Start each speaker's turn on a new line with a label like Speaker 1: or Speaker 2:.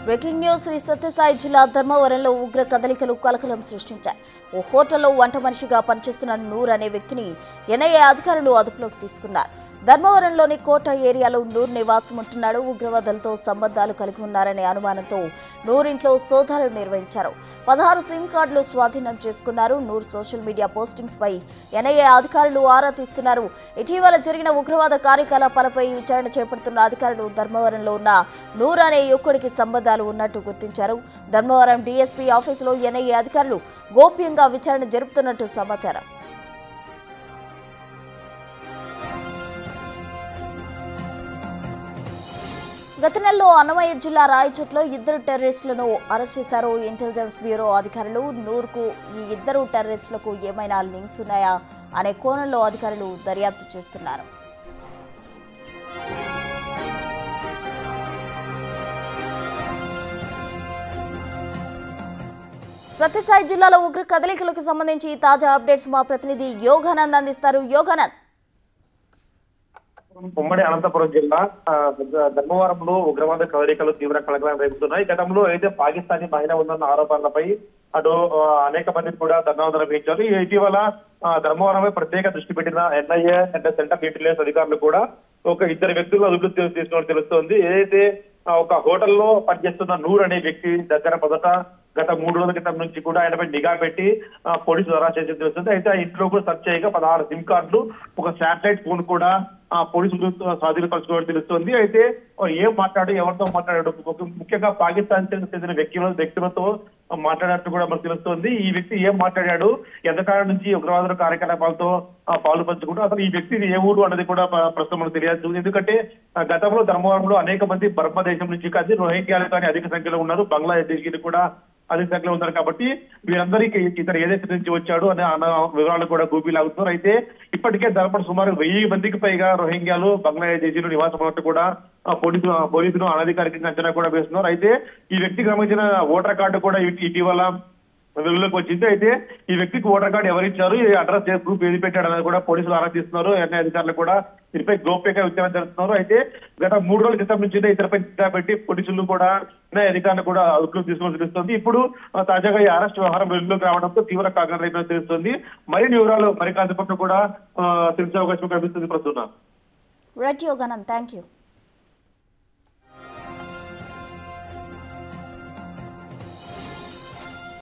Speaker 1: Breaking news Shri Sathya Sai జిల్లా ధర్మవరంలో ఉగ్ర కదలికలు కలకలం సృష్టించాయి. ఓ హోటల్లో వంట మనిషిగా పనిచేస్తున్న నూర్ అనే వ్యక్తిని ఎన్ఐఏ అధికారులు అదుపులోకి తీసుకున్నారు. ధర్మవరంలోని కోట ఏరియాలో నూర్ నివాసం ఉంటున్నాడు. ఉగ్రవాదులతో సంబంధాలు కలిగి ఉన్నారనే అనుమానంతో నూర్ ఇంట్లో సోదాలు నిర్వహించారు. 16 సిమ్ కార్డులు స్వాధీనం చేసుకున్నారు. నూర్ సోషల్ మీడియా పోస్టింగ్స్ పై ఎన్ఐఏ అధికారులు ఆరా తీస్తున్నారు. ఇటీవల జరిగిన ఉగ్రవాద కార్యకలాపాలపై విచారణ చేపడుతున్న అధికారులు ధర్మవరంలో ఉన్న నూర్ అనే యువకుడికి సంబంధాలు ఉన్నట్టు గుర్తించారు. ధర్మవరం డీఎస్పీ ఆఫీసులో ఎన్ఐఏ అధికారులు గోప్యంగా విచారణ జరుపుతున్నట్టు సమాచారం. గత నెలలో అన్నమయ్య జిల్లా రాయచోట్లో 2 టెర్రరిస్టులను అరెస్ట్ చేశారు ఇంటెలిజెన్స్ బ్యూరో అధికారులు. నూర్కు ఈ 2 టెర్రరిస్టులకు ఏమైనా లింక్స్ ఉన్నాయా అనే కోణంలో అధికారులు దర్యాప్తు చేస్తున్నారు. సత్యసాయి జిల్లాలో ఉగ్ర కదలికలకు సంబంధించి తాజా అప్డేట్స్ మా ప్రతినిధి యోగానంద్ అందిస్తారు. యోగానంద్,
Speaker 2: ఉమ్మడి అనంతపురం జిల్లా ధర్మవరంలో ఉగ్రవాద కదలికలు తీవ్ర కలకలం రేపుతున్నాయి. గతంలో అయితే పాకిస్తానీ మహిళ ఉందన్న ఆరోపణలపై అటు అనేక మంది కూడా ధర్నాందోళన వేయించారు. ఇటీవల ధర్మవరంపై ప్రత్యేక దృష్టి పెట్టిన ఎన్ఐఏ అంటే సెంట్రల్ ఇంటెలిజెన్స్ అధికారులు కూడా ఒక 2 వ్యక్తులు అదుపులోకి తీసుకున్నట్టు తెలుస్తోంది. ఏదైతే ఒక హోటల్లో పనిచేస్తున్న నూర్ అనే వ్యక్తి దగ్గర గత 3 రోజుల క్రితం నుంచి కూడా ఆయనపై నిఘా పెట్టి పోలీసులు అరెస్ట్ చేసి తెలుస్తుంది. అయితే ఆ ఇంట్లో కూడా సెర్చ్ చేయగా 16 సిమ్ కార్డులు, ఒక శాటిలైట్ ఫోన్ కూడా పోలీసులు స్వాధీనపరచుకోవడం తెలుస్తుంది. అయితే ఏం మాట్లాడు, ఎవరితో మాట్లాడాడు, ముఖ్యంగా పాకిస్తాన్ చెందిన వ్యక్తులతో మాట్లాడినట్టు కూడా మనకు తెలుస్తోంది. ఈ వ్యక్తి ఏం మాట్లాడాడు, ఎంతకాలం నుంచి ఉగ్రవాద కార్యకలాపాలతో పాలు పంచుకుంటూ అసలు ఈ వ్యక్తి ఏ ఊరు అన్నది కూడా ప్రస్తుతం మనకు తెలియదు. ఎందుకంటే గతంలో ధర్మవరంలో అనేక మంది బర్మా దేశం నుంచి కానీ రోహింగ్యాలు కానీ అధిక సంఖ్యలో ఉన్నారు, బంగ్లాదేశ్ కూడా అధిక సంఖ్యలో ఉన్నారు. కాబట్టి వీరందరికీ ఇతను ఏ దేశం నుంచి వచ్చాడు అన్న వివరాలు కూడా గూపీలాగుతున్నారు. అయితే ఇప్పటికే దాదాపు సుమారు 1000 మందికి పైగా రోహింగ్యాలు బంగ్లాదేశీలు నివాసం ఉన్నట్టు కూడా పోలీసులు అనధికారికంగా అంచనా కూడా వేస్తున్నారు. అయితే ఈ వ్యక్తికి సంబంధించిన ఓటర్ కార్డు కూడా ఇటీవల వెలుగులోకి వచ్చింది. అయితే ఈ వ్యక్తికి ఓటర్ కార్డు ఎవరిచ్చారు, ఈ అడ్రస్ ప్రూఫ్ ఏది పెట్టాడు అనేది కూడా పోలీసులు ఆరా తీస్తున్నారు. ఎన్ఐ అధికారులు కూడా దీనిపై గోప్యంగా విచారణ జరుపుతున్నారు. అయితే గత 3 రోజుల క్రితం నుంచి ఇతరపై నిఘా పెట్టి పోలీసులు కూడా ఎన్ఐ అధికారులు కూడా అదుపులోకి తీసుకోవాల్సి తెలుస్తుంది. ఇప్పుడు తాజాగా ఈ అరెస్ట్ వ్యవహారం వెలుగులోకి రావడంతో తీవ్ర కాకర రేపు తెలుస్తుంది. మరిన్ని వివరాలు మరి కాసేపట్లో కూడా తెలిసే అవకాశం కనిపిస్తుంది. ప్రస్తుతం
Speaker 1: రైట్ యోగానంద్, థ్యాంక్ యూ.